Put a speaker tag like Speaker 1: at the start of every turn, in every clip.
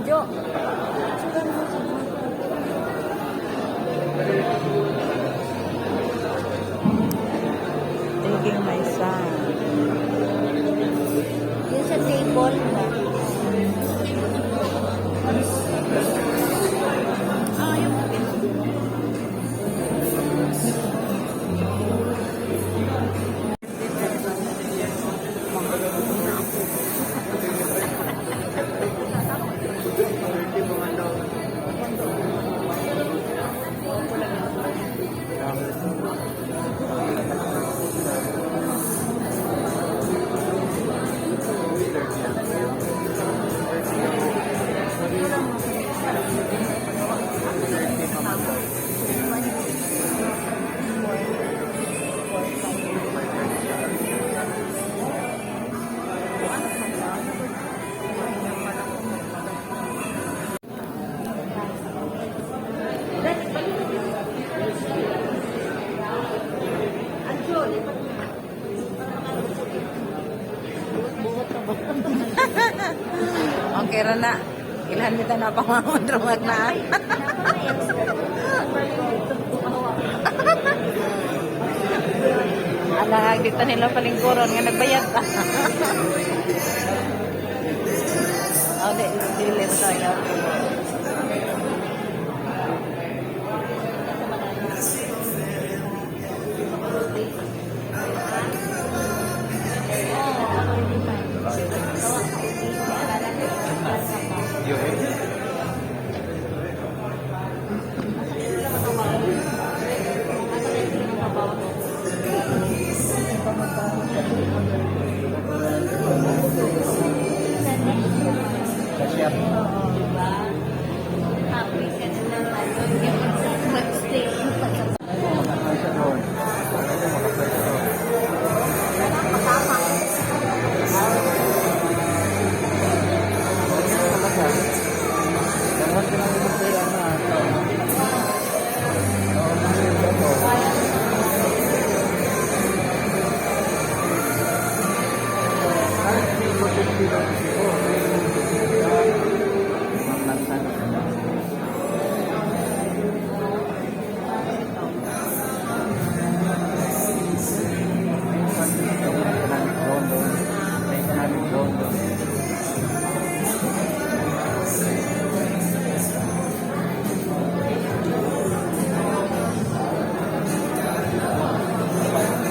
Speaker 1: Jo. Taking my son. Yung sa table mo. Okay ra na. Ilhan kita na pangangondrong na. Alang dito nila palingkuron nga nagbayad ta. Oh, dili tayo.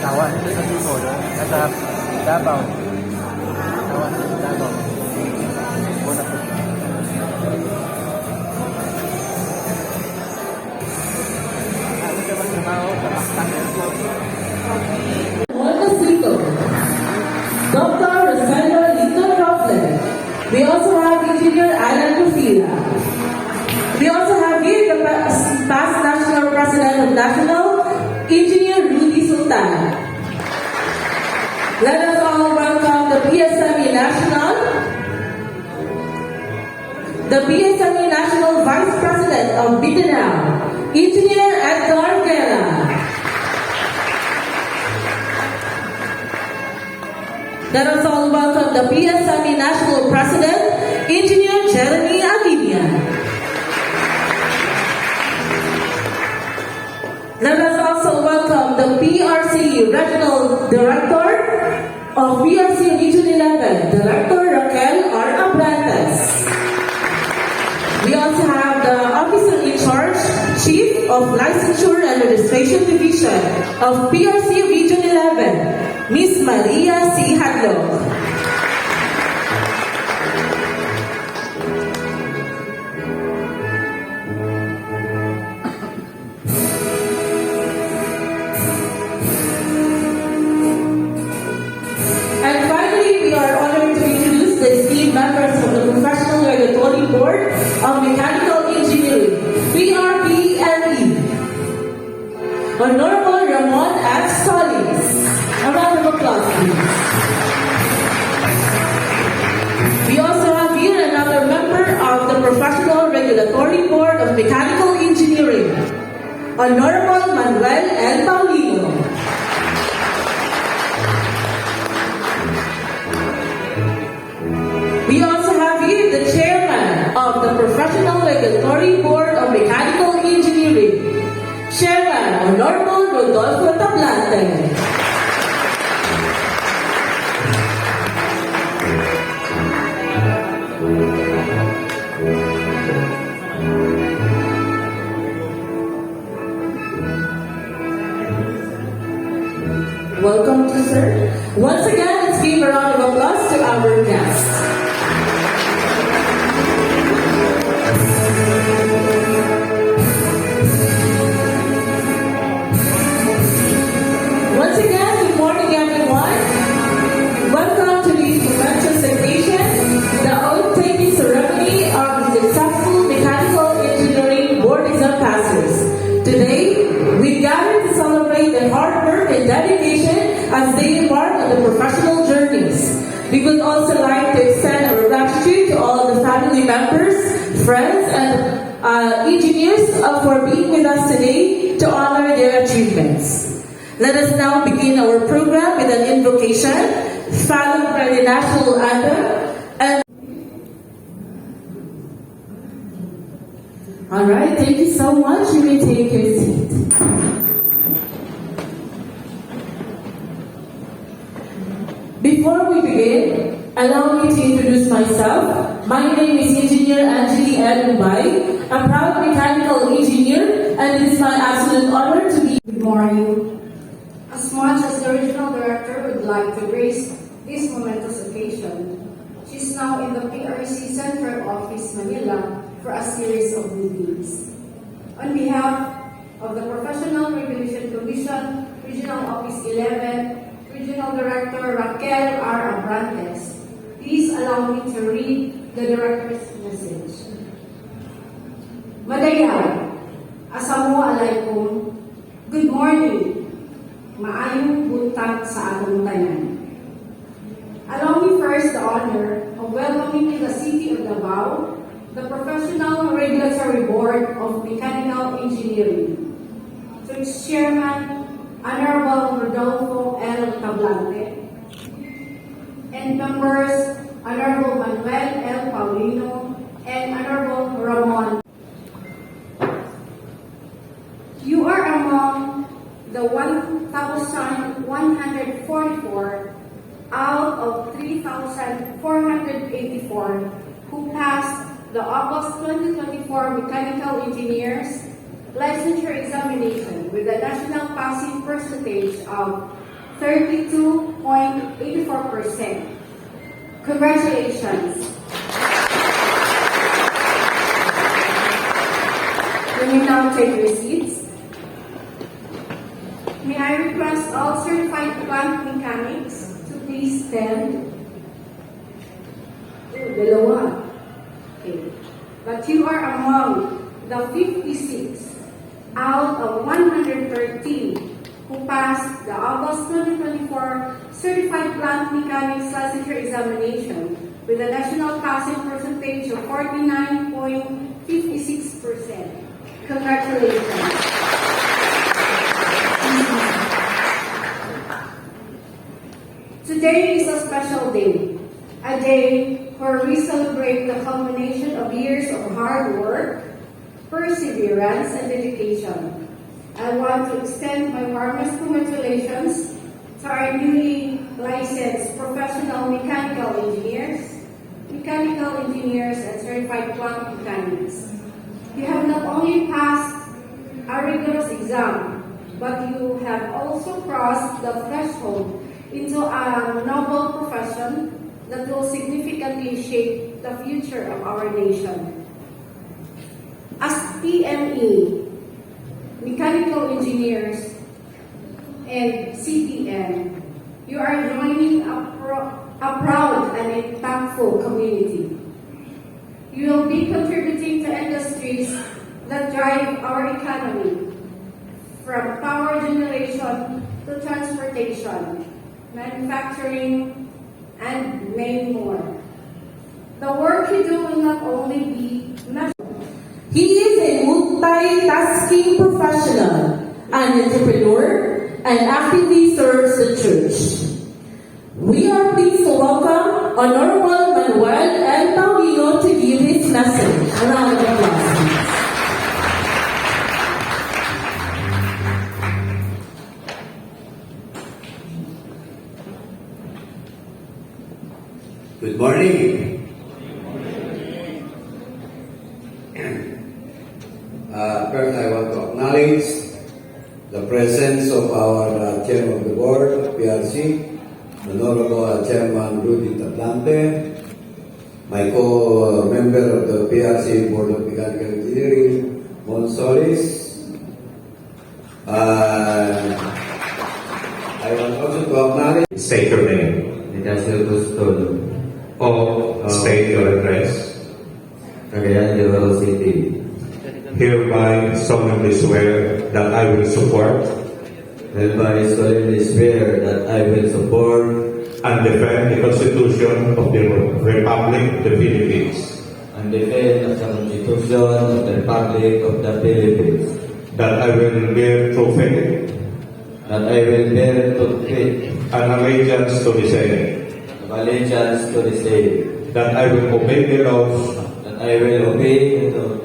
Speaker 2: Tawan itu sa Bicol, nasa Davao. Tawan sa Davao. Bona po. Ano sa trabaho sa Mactan Airport?
Speaker 3: Dr. Rosendo Lito Robles. We also have Engineer Alan Rufila. We also have here the past National President of National, Engineer Rudy Sultan. Let us all welcome the PSME National, Vice President of Mindanao, Engineer Edgar Guerra. Let us all welcome the PSME National President, Engineer Jeremy Aguinia. Let us also welcome the PRC Regional Director of PRC Region 11, Director Raquel R. Abrantes. We also have the Officer in Charge, Chief of Licensure and Registration Division of PRC Region 11, Miss Maria C. Hadlock. Members of the Professional Regulatory Board of Mechanical Engineering, PRPME. Honorable Ramon F. Solis. A round of applause, please. We also have here another member of the Professional Regulatory Board of Mechanical Engineering, Honorable Manuel L. Paulino. We also have here the Chairman of the Professional Regulatory Board of Mechanical Engineering, Chairman Honorable Rodolfo Tablante. Welcome to sir. Once again, let's give a round of applause to our guests. Once again, good morning everyone. Welcome to this momentous occasion, the oath-taking ceremony of the successful Mechanical Engineering Board exam passers. Today, we gather to celebrate their hard work and dedication as they embark on the professional journeys. We would also like to extend our gratitude to all the family members, friends, and engineers for being with us today to honor their achievements. Let us now begin our program with an invocation, followed by the national anthem. And all right, thank you so much. You may take your seat. Before we begin, allow me to introduce myself. My name is Engineer Angeli L. Ubay, a proud mechanical engineer, and it is my absolute honor to be.
Speaker 4: Good morning. As much as the Regional Director would like to grace this momentous occasion, she's now in the PRC Central Office, Manila, for a series of meetings. On behalf of the Professional Regulation Commission, Regional Office 11, Regional Director Raquel R. Abrantes, please allow me to read the Director's message. Madayang, Assalamualaikum, good morning, maayong buntag sa atong tanan. Allow me first the honor of welcoming in the City of Davao, the Professional Regulatory Board of Mechanical Engineering, to its Chairman, Honorable Rodolfo L. Tablante, and members, Honorable Manuel L. Paulino, and Honorable Ramon. You are among the 1,144 out of 3,484 who passed the August 2024 Mechanical Engineers Licensure Examination with a national passing percentage of 32.84%. Congratulations! You may now take your seats. May I request all certified plant mechanics to please stand. Dalawa. Okay. But you are among the 56 out of 113 who passed the August 2024 Certified Plant Mechanics Licensure Examination with a national passing percentage of 49.56%. Congratulations. Today is a special day, a day where we celebrate the culmination of years of hard work, perseverance, and dedication. I want to extend my warmest congratulations to our newly licensed professional mechanical engineers, and certified plant mechanics. You have not only passed a rigorous exam, but you have also crossed the threshold into a noble profession that will significantly shape the future of our nation. As PME, mechanical engineers, and CPM, you are joining a proud and impactful community. You will be contributing to industries that drive our economy, from power generation to transportation, manufacturing, and many more. The work you do will not only be measured.
Speaker 3: He is a multitasking professional, an entrepreneur, and actively serves the church. We are pleased to welcome Honorable Manuel L. Paulino to give his message. A round of applause, please.
Speaker 5: Good morning. First, I want to acknowledge the presence of our Chairman of the Board of PRC, Honorable Chairman Rudy Tablante, my co-member of the PRC Board of Mechanical Engineering, Mon Solis. I want also to acknowledge
Speaker 6: State your name.
Speaker 7: Ignacio Gusto,
Speaker 6: State your address.
Speaker 7: Cagayan de Oro City.
Speaker 6: Hereby solemnly swear that I will support
Speaker 7: Hereby solemnly swear that I will support
Speaker 6: and defend the Constitution of the Republic of the Philippines,
Speaker 7: and defend the Constitution of the Republic of the Philippines,
Speaker 6: that I will bear true faith
Speaker 7: that I will bear true faith
Speaker 6: and allegiance to the same,
Speaker 7: and allegiance to the same,
Speaker 6: that I will obey the laws,
Speaker 7: that I will obey the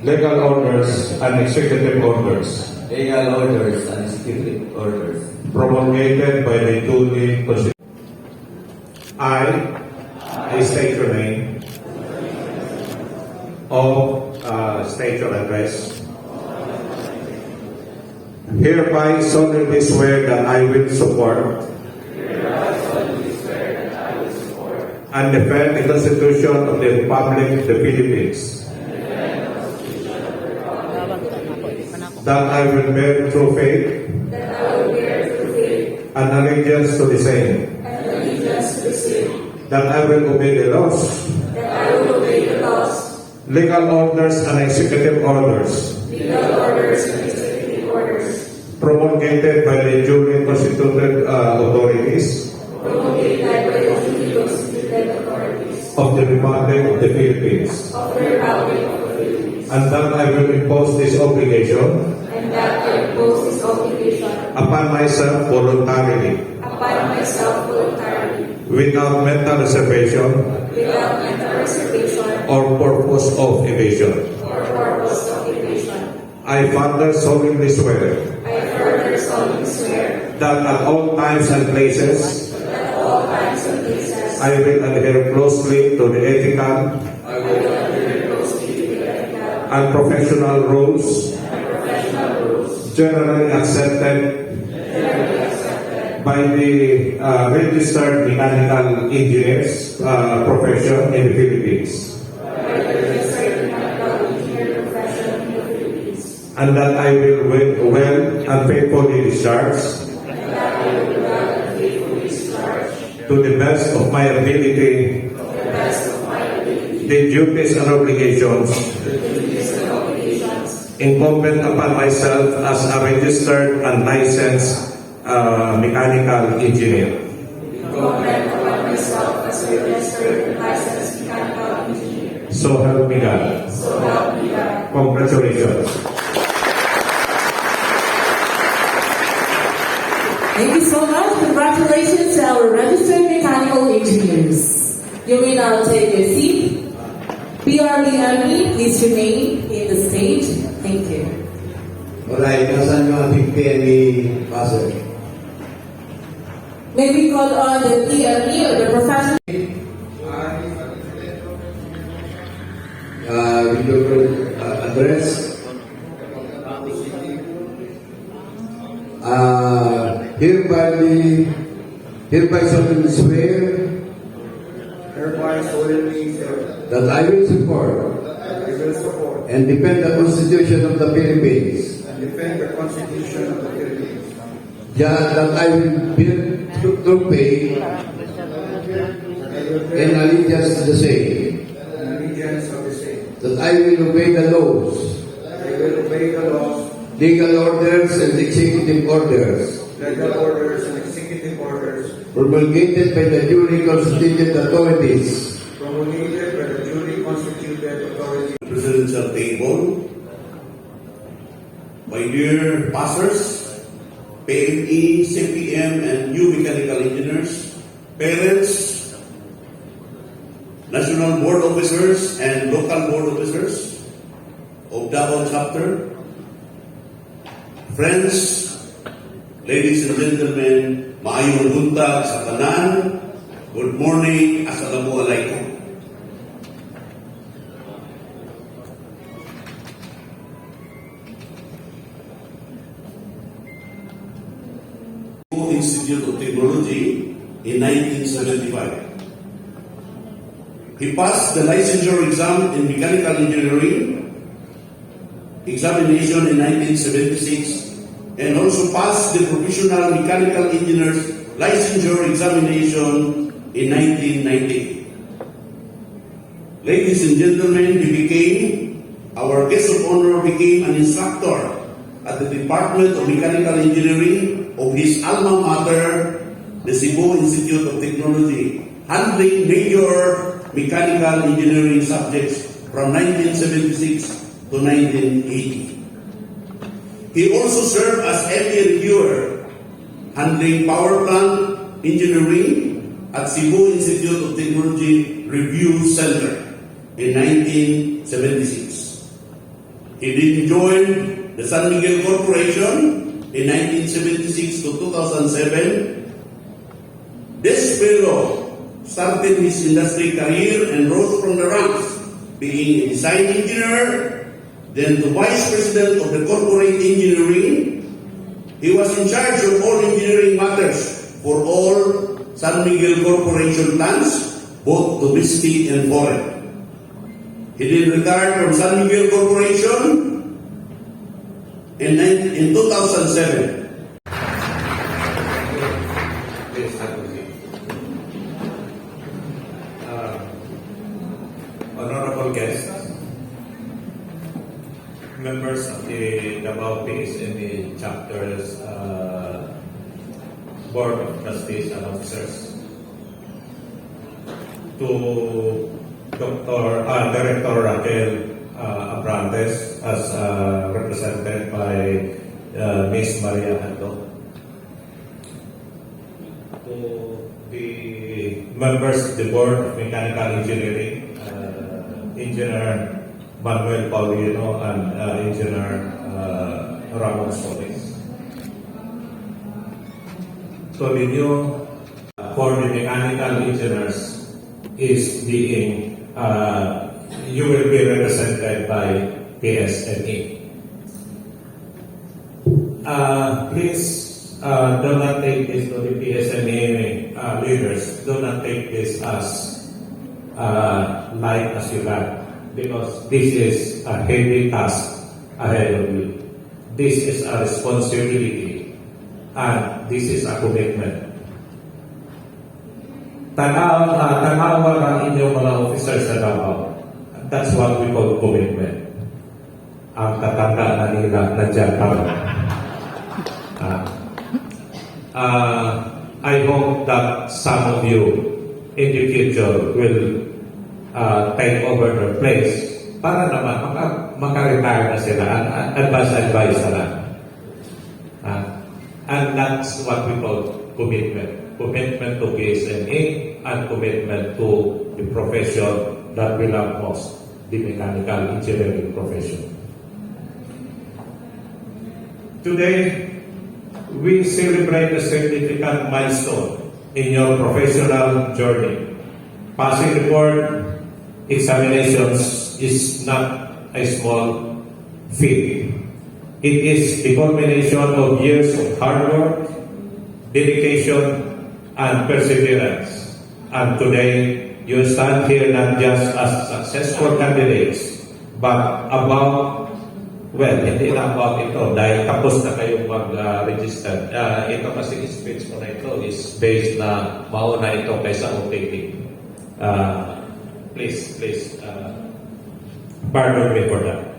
Speaker 6: legal orders, and executive orders
Speaker 7: legal orders and executive orders
Speaker 6: promulgated by the duly constituted. I state your name, state your address. Hereby solemnly swear that I will support and defend the Constitution of the Republic of the Philippines, that I will bear true faith and allegiance to the same, that I will obey the laws, legal orders and executive orders promulgated by the duly constituted authorities of the Republic of the Philippines, and that I will impose this obligation upon myself voluntarily, without mental reservation or purpose of evasion. I further solemnly swear that at all times and places I will adhere closely to the ethical and professional rules generally accepted by the registered mechanical engineers profession in the Philippines, and that I will well and faithfully discharge to the best of my ability the duties and obligations incumbent upon myself as a registered and licensed mechanical engineer. So help me God. Congratulations.
Speaker 3: Thank you so much. Congratulations to our registered mechanical engineers. You may now take your seat. PRBME, please remain in the stage. Thank you.
Speaker 5: Alright, nasaan yung ating PME passer?
Speaker 3: May we call on the PRE or the professional?
Speaker 5: With your address, hereby solemnly swear that I will support and defend the Constitution of the Philippines, that I will bear true faith and allegiance to the same, that I will obey the laws, legal orders and executive orders promulgated by the duly constituted authorities
Speaker 6: Presidential table
Speaker 8: my dear pastors, PME, CPM, and new mechanical engineers, parents, national board officers, and local board officers of Davao Chapter, friends, ladies and gentlemen, maayong buntag sa tanan, good morning, assalamualaikum. Institute of Technology in 1975. He passed the licensure exam in mechanical engineering examination in 1976 and also passed the professional mechanical engineers licensure examination in 1990. Ladies and gentlemen, our guest of honor became an instructor at the Department of Mechanical Engineering of his alma mater, the Cebu Institute of Technology, handling major mechanical engineering subjects from 1976 to 1980. He also served as FA reviewer, handling power plant engineering at Cebu Institute of Technology Review Center in 1976. He then joined the San Miguel Corporation in 1976 to 2007. This fellow started his industry career and rose from the ranks, being a design engineer, then the vice president of the corporate engineering. He was in charge of all engineering matters for all San Miguel Corporation plants, both domestic and foreign. He then retired from San Miguel Corporation in 2007.
Speaker 6: Please have a seat. Honorable guests, members of the Davao PSME chapter's Board of Trustees and Officers, to Director Raquel Abrantes, as represented by Ms. Maria Hando, to the members of the Board of Mechanical Engineering, Engineer Manuel Paulino and Engineer Ramon Solis. So the new for the mechanical engineers is being you will be represented by PSME. Please do not take this to the PSME leaders. Do not take this as light as you like, because this is a heavy task ahead of you. This is a responsibility and this is a commitment. Tanawa ang inyong mga officers sa Davao. That's what we call commitment. Ang tatanda na nila nandiyan pa. I hope that some of you in the future will take over their place para naman maka-retire na sila. Advice na lang. And that's what we call commitment. Commitment to PSME and commitment to the profession that we love most, the mechanical engineering profession. Today, we celebrate a significant milestone in your professional journey. Passing the board examinations is not a small feat. It is the culmination of years of hard work, dedication, and perseverance. And today, you stand here not just as successful candidates, but about, well, hindi na about ito, dahil tapos na kayong mag-register. Ito kasi speech ko na ito is based na mauna ito kaysa OPT. Please, pardon me for that.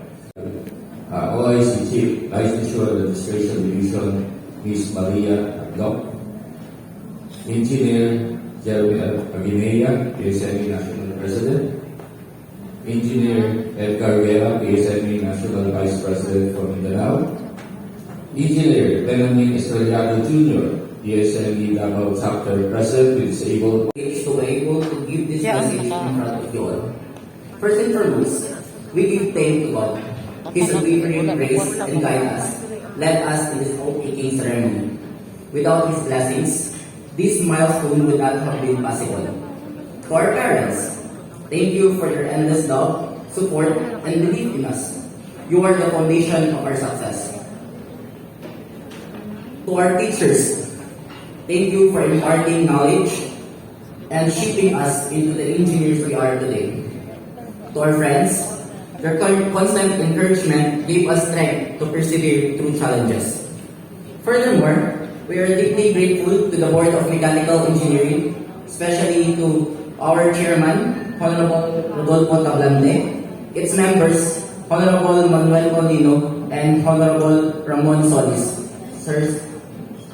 Speaker 7: OIC Chief Licensure Registration Division, Ms. Maria Hando, Engineer Jeremy Aguinea, PSME National President, Engineer Edgar Guerra, PSME National Vice President for Mindanao, Engineer Benjamin Estrellado Jr., PSME Davao Chapter President with Disabled
Speaker 9: To be able to give this
Speaker 1: Yeah,
Speaker 9: message in
Speaker 1: naka-
Speaker 9: front of you all. First and foremost, we give thanks to God. His unwavering grace and guidance led us to this oath-taking ceremony. Without His blessings, this milestone would not have been possible. To our parents, thank you for your endless love, support, and belief in us. You are the foundation of our success. To our teachers, thank you for imparting knowledge and shaping us into the engineers we are today. To our friends, your constant encouragement gave us strength to persevere through challenges. Furthermore, we are deeply grateful to the Board of Mechanical Engineering, especially to our chairman, Honorable Rodolfo Tablante, its members, Honorable Manuel Colino, and Honorable Ramon Solis. Sirs,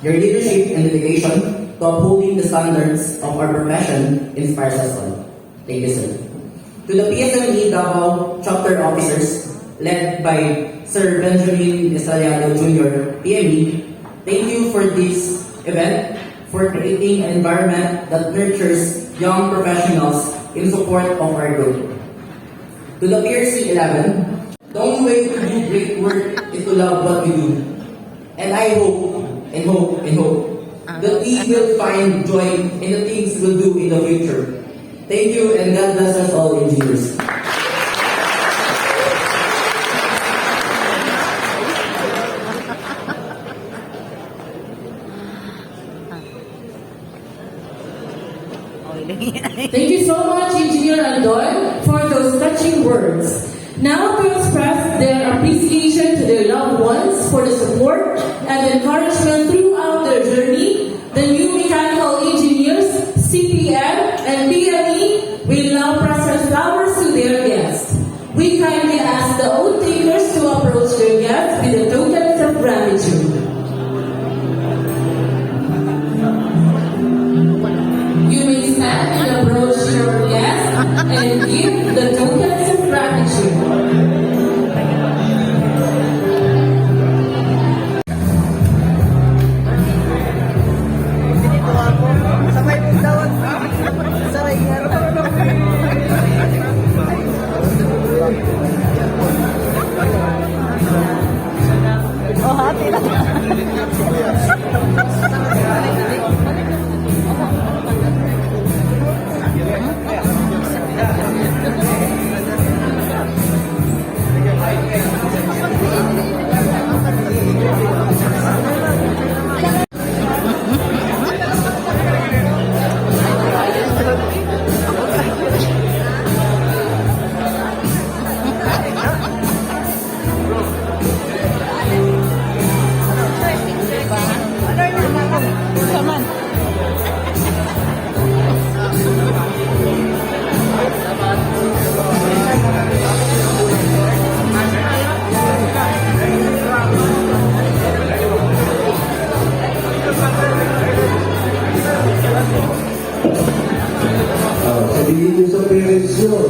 Speaker 9: your leadership and dedication to upholding the standards of our profession inspires us all. Thank you, sir. To the PSME Davao chapter officers, led by Sir Benjamin Estrellado Jr., PME, thank you for this event, for creating an environment that nurtures young professionals in support of our group. To the PRC 11, the only way to do great work is to love what we do. And I hope that we will find joy in the things we'll do in the future. Thank you, and God bless us all, engineers.
Speaker 3: Thank you so much, Engineer Andoy, for those touching words. Now to express their appreciation to their loved ones for the support and encouragement throughout their journey, the new mechanical engineers, CPM and PME will now present flowers to their guests. We kindly ask the oath takers to approach their guests with the tokens of gratitude. You may stand and approach your guests and give the tokens of gratitude.
Speaker 5: Sabihin niyo sa parents niyo,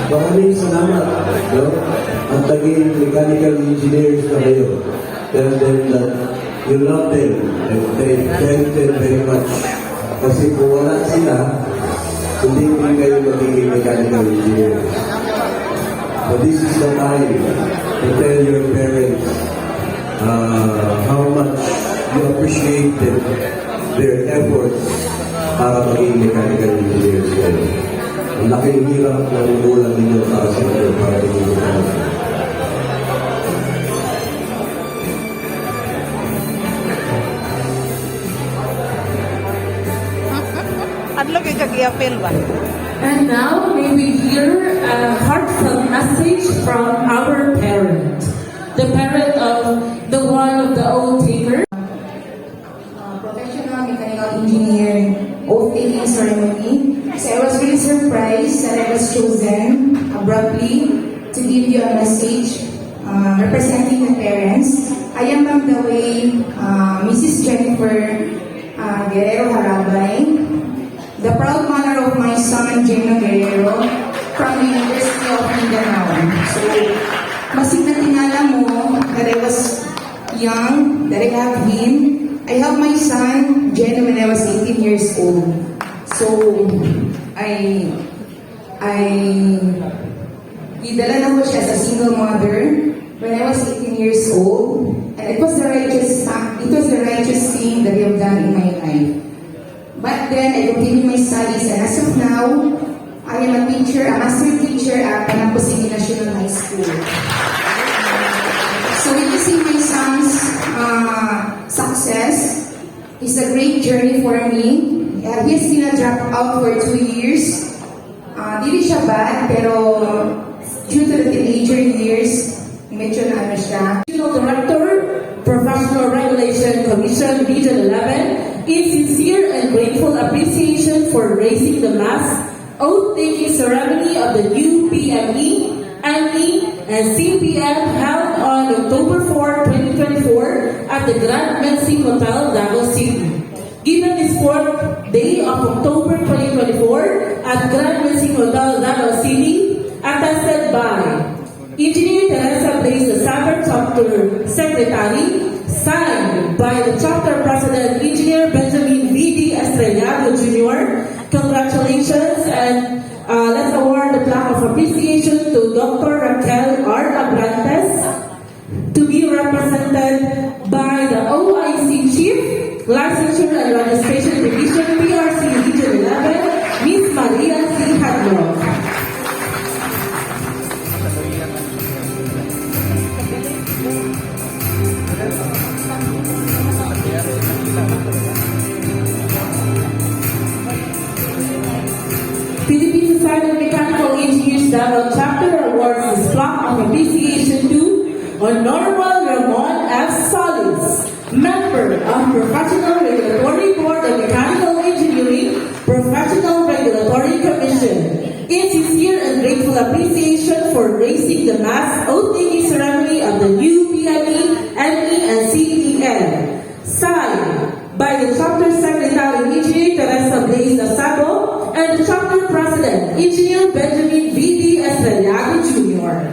Speaker 5: maraming salamat. No? Ang taging mechanical engineers na kayo. Tell them that you love them and thank them very much. Kasi kung wala sila, hindi rin kayo magiging mechanical engineers. So this is the time to tell your parents how much you appreciate them, their efforts para maging mechanical engineers kayo. Ang laking hirap ng ulan ninyo para sa inyo para maging mechanical.
Speaker 1: Adlo kay kag-i-apel ba?
Speaker 3: And now, may we hear a heartfelt message from our parent, the parent of the one of the oath taker.
Speaker 10: Professional mechanical engineer oath-taking ceremony. So I was really surprised that I was chosen abruptly to give you a message representing the parents. I am from the way Mrs. Jennifer Guerrero Harabay, the proud mother of my son Gino Guerrero from the University of Mindanao. So, masig na tinala mo that I was young that I have him. I have my son, Jen, when I was 18 years old. So, idala na ko siya as a single mother when I was 18 years old. And it was the righteous thing that I have done in my life. But then, I continued my studies, and as of now, I am a teacher, a master teacher at Panampo City National High School. So witnessing my son's success is a great journey for me. He has been a dropout for 2 years. Dili siya bad, pero due to the teenager years, medyo na ano siya.
Speaker 3: Regional Director, Professional Regulation Commission, Region 11, in sincere and grateful appreciation for raising the mass oath-taking ceremony of the new PME, ME, and CPM held on October 4, 2024 at the Grand Mensing Hotel, Davao City. Given this 4th day of October 2024 at Grand Mensing Hotel, Davao City, attested by Engineer Teresa Blaise, the Saber Chapter Secretary, signed by the Chapter President, Engineer Benjamin V.D. Estrellado Jr. Congratulations, and let's award the plaque of appreciation to Dr. Raquel R. Abrantes, to be represented by the OIC Chief, Licensure and Registration Division, PRC Region 11, Ms. Maria C. Hadlog. Philippine Society of Mechanical Engineers Davao Chapter awards this plaque of appreciation to Honorable Ramon F. Solis, member of Professional Regulatory Board of Mechanical Engineering, Professional Regulatory Commission, in sincere and grateful appreciation for raising the mass oath-taking ceremony of the new PME, ME, and CPM, signed by the Chapter Secretary, Engineer Teresa Blaise Asabo, and the Chapter President, Engineer Benjamin V.D. Estrellado Jr.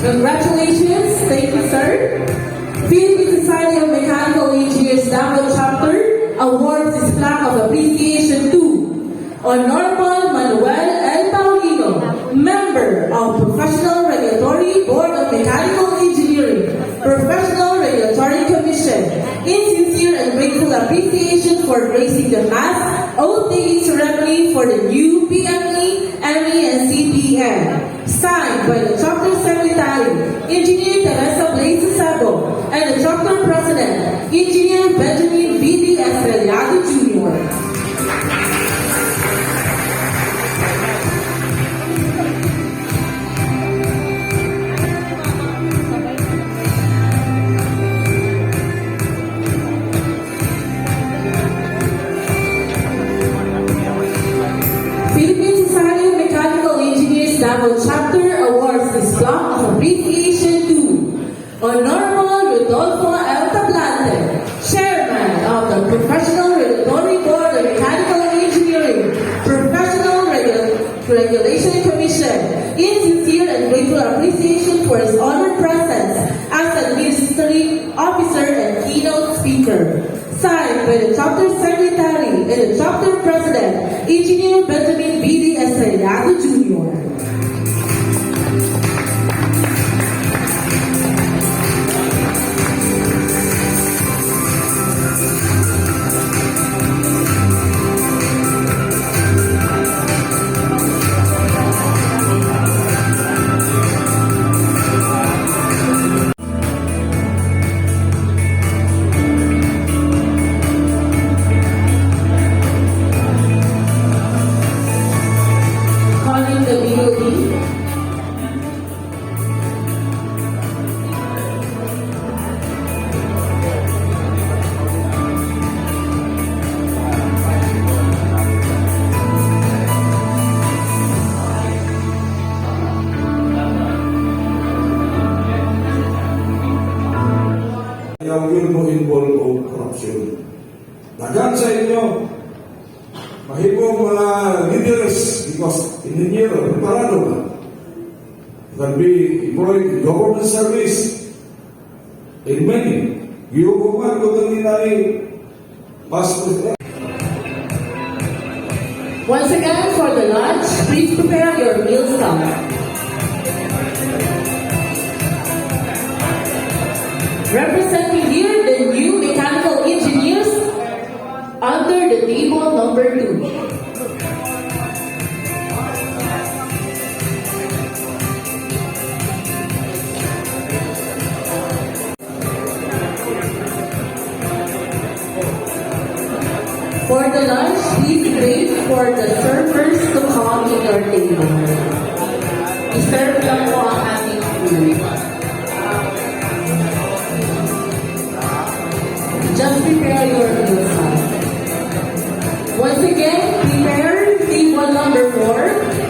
Speaker 3: Congratulations, thank you, sir. Philippine Society of Mechanical Engineers Davao Chapter awards this plaque of appreciation to Honorable Manuel L. Paulino, member of Professional Regulatory Board of Mechanical Engineering, Professional Regulatory Commission, in sincere and grateful appreciation for gracing the mass oath-taking ceremony for the new PME, ME, and CPM, signed by the Chapter Secretary, Engineer Teresa Blaise Asabo, and the Chapter President, Engineer Benjamin V.D. Estrellado Jr. Philippine Society of Mechanical Engineers Davao Chapter awards this plaque of appreciation to Honorable Rodolfo L. Tablante, Chairman of the Professional Regulatory Board of Mechanical Engineering, Professional Regulation Commission, in sincere and grateful appreciation for his honored presence as Administrative Officer and Keynote Speaker. Signed by the Chapter Secretary and the Chapter President, Engineer Benjamin V.D. Estrellado Jr. Calling the BOD.
Speaker 11: kaya will mo involve o corruption. Dagan sa inyo, mahimong mga leaders, because engineer, preparado ba? Can be employed in government service in many. Gihukuman ko kanina passport.
Speaker 3: Once again, for the lunch, please prepare your meal stuff. Representing here the new mechanical engineers under the table number 2. For the lunch, please wait for the servers to come in your table. I-serve lang po ang ating food. Just prepare your meal stuff. Once again, prepare table number 4.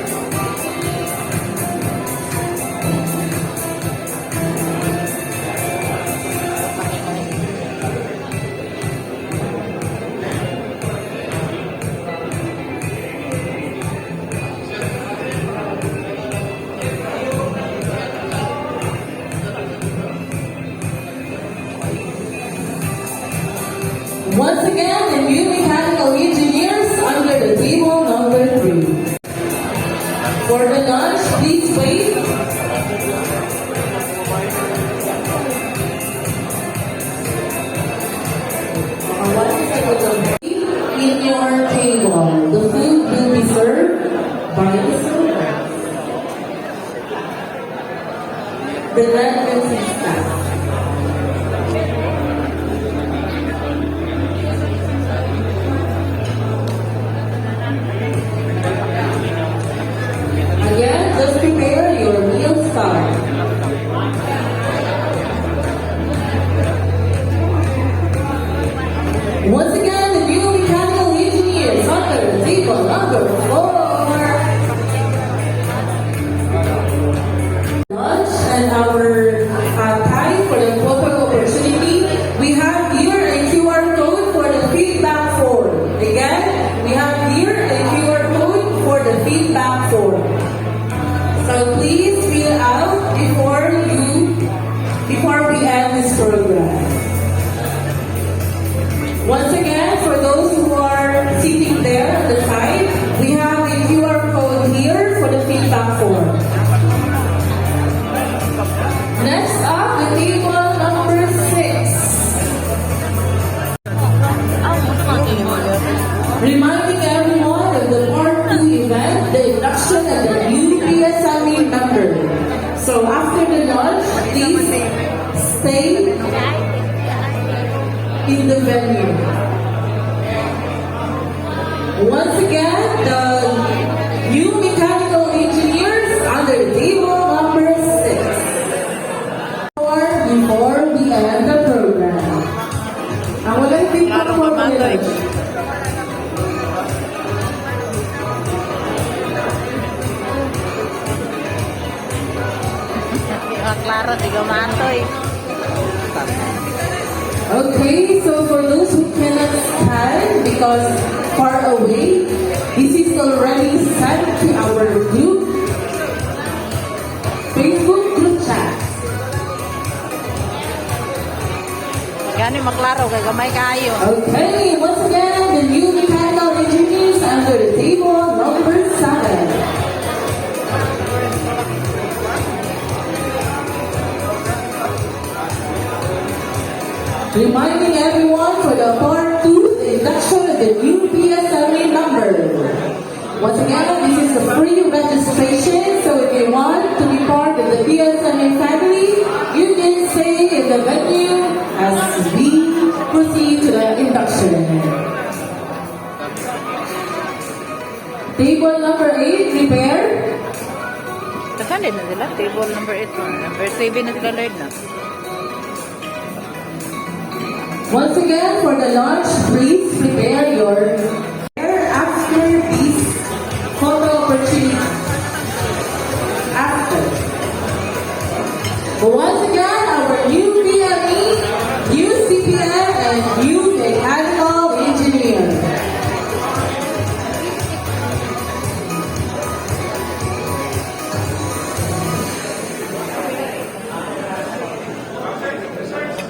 Speaker 3: Once again, the new mechanical engineers under the table number 3. For the lunch, please wait. In your table, the food will be served by the server. The non-fencing staff. Again, just prepare your meal stuff. Once again, the new mechanical engineers under table number 4. Lunch and our time for the photo opportunity. We have here a QR code for the feedback form. Again, we have here a QR code for the feedback form. So please fill out before we end this program. Once again, for those who are sitting there at the side, we have a QR code here for the feedback form. Next up, the table number 6. Reminding everyone of the Part 2 event, the induction of the new PSME member. So after the lunch, please stay in the venue. Once again, the new mechanical engineers under table number 6. Before we end the program. Ang walang feedback for lunch.
Speaker 1: Klaro, tiga mantoy.
Speaker 3: Okay, so for those who cannot stand because far away, this is already sent to our group, Facebook group chat.
Speaker 1: Gani maklaro kay gamay kayo.
Speaker 3: Okay, once again, the new mechanical engineers under the table number 7. Reminding everyone for the Part 2, the induction of the new PSME number. Once again, this is a free registration, so if you want to be part of the PSME family, you can stay in the venue as we proceed to the induction. Table number 8, prepare.
Speaker 1: Tekan din na sila, table number 8. Number 7 na sila learn na.
Speaker 3: Once again, for the lunch, please prepare your after this photo opportunity. After. Once again, our new PME, new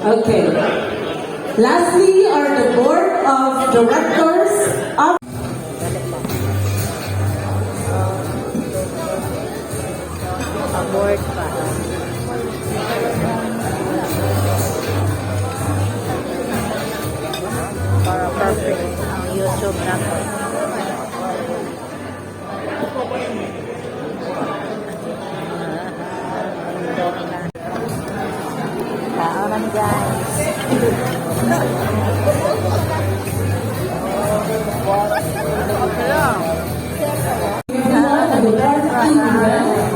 Speaker 3: Okay. Lastly are the board of directors of
Speaker 1: Abort pa. Para perfect ang YouTube natin. Kaonan guys.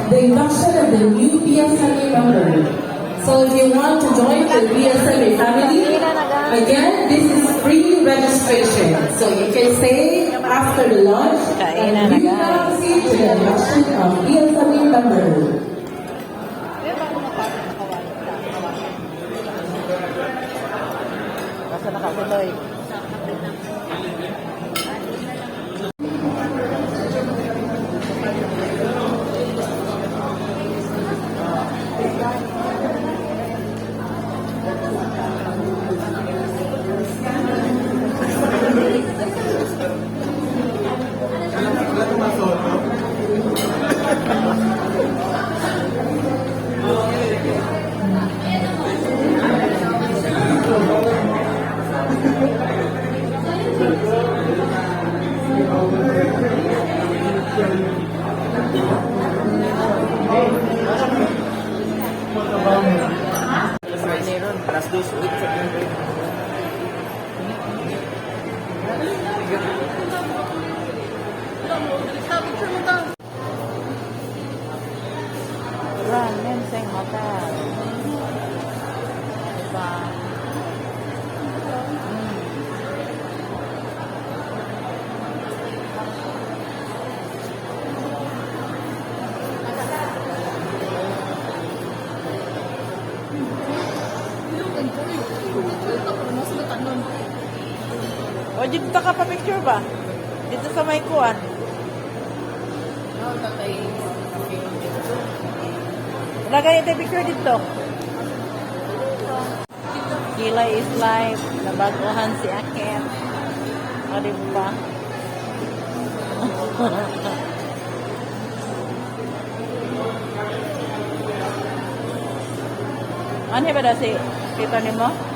Speaker 3: the induction of the new PSMA member. So if you want to join the PSMA family, again, this is free registration. So you can stay after the launch and you can proceed to the induction of PSMA member.
Speaker 1: Basta nakatuloy. Ramen sing hotel. Diba? O, dito ka pa picture ba? Dito sa may kuwan. Wala ganito yung picture dito. Kilay is life. Nabaguhan si Aket. O, diba? Ano ba daw si tito ni mo?